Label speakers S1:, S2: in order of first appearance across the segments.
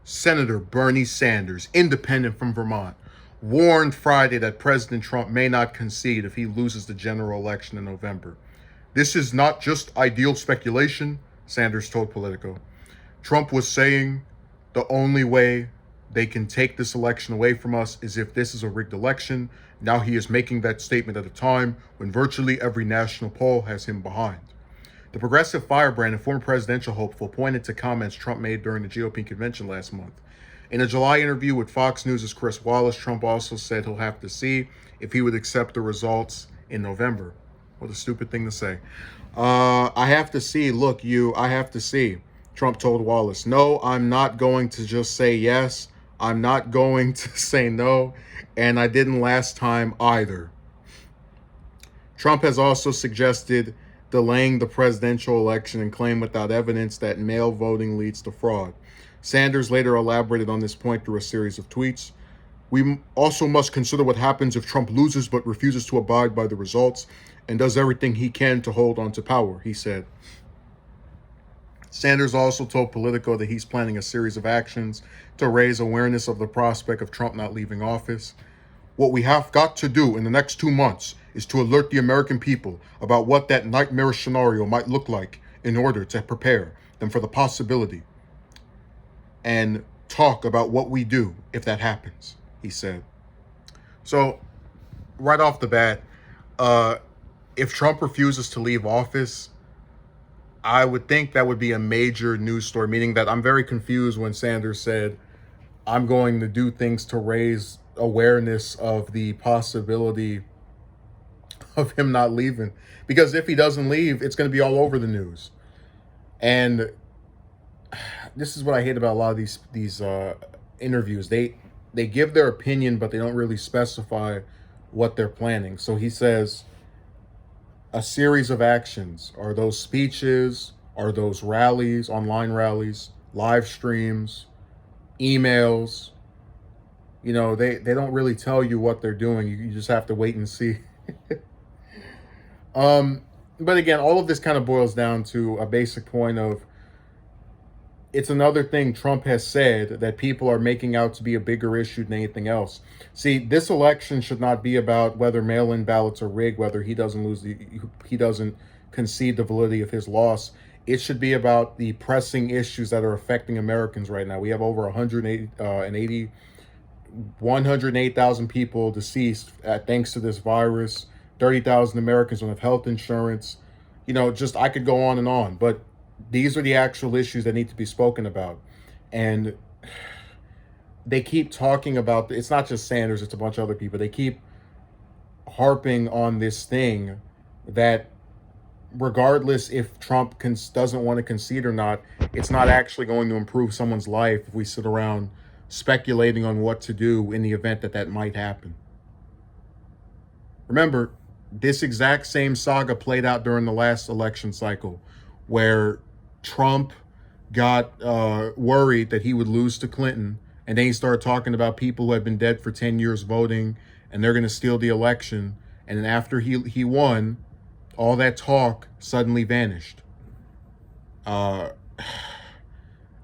S1: Senator Bernie Sanders, independent from Vermont, warned Friday that President Trump may not concede if he loses the general election in November. This is not just ideal speculation, Sanders told Politico. Trump was saying the only way they can take this election away from us is if this is a rigged election. Now he is making that statement at a time when virtually every national poll has him behind. The progressive firebrand and former presidential hopeful pointed to comments Trump made during the GOP convention last month. In a July interview with Fox News' Chris Wallace, Trump also said he'll have to see if he would accept the results in November. What a stupid thing to say. I have to see. Look, I have to see, Trump told Wallace. No, I'm not going to just say yes. I'm not going to say no. And I didn't last time either. Trump has also suggested delaying the presidential election and claimed without evidence that mail voting leads to fraud. Sanders later elaborated on this point through a series of tweets. We also must consider what happens if Trump loses but refuses to abide by the results and does everything he can to hold on to power, he said. Sanders also told Politico that he's planning a series of actions to raise awareness of the prospect of Trump not leaving office. What we have got to do in the next 2 months is to alert the American people about what that nightmarish scenario might look like in order to prepare them for the possibility and talk about what we do if that happens, he said. So, right off the bat, if Trump refuses to leave office, I would think that would be a major news story, meaning that I'm very confused when Sanders said, I'm going to do things to raise awareness of the possibility of him not leaving. Because if he doesn't leave, it's going to be all over the news. And this is what I hate about a lot of these interviews. They give their opinion, but they don't really specify what they're planning. So he says a series of actions. Are those speeches? Are those rallies, online rallies, live streams, emails? You know, they don't really tell you what they're doing. You just have to wait and see. But again, all of this kind of boils down to a basic point of it's another thing Trump has said that people are making out to be a bigger issue than anything else. See, this election should not be about whether mail-in ballots are rigged, whether he doesn't concede the validity of his loss. It should be about the pressing issues that are affecting Americans right now. We have over 108,000 people deceased thanks to this virus. 30,000 Americans don't have health insurance. You know, just I could go on and on. But these are the actual issues that need to be spoken about. And they keep talking about, it's not just Sanders, it's a bunch of other people. They keep harping on this thing that regardless if Trump doesn't want to concede or not, it's not actually going to improve someone's life if we sit around speculating on what to do in the event that that might happen. Remember, this exact same saga played out during the last election cycle where Trump got worried that he would lose to Clinton, and then he started talking about people who had been dead for 10 years voting, and they're going to steal the election. And then after he won, all that talk suddenly vanished. I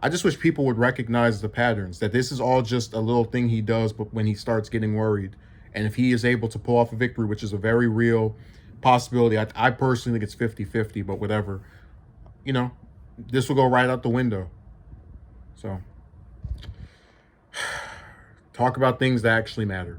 S1: just wish people would recognize the patterns, that this is all just a little thing he does, but when he starts getting worried. And if he is able to pull off a victory, which is a very real possibility, I personally think it's 50-50, but whatever. You know, this will go right out the window. So, talk about things that actually matter.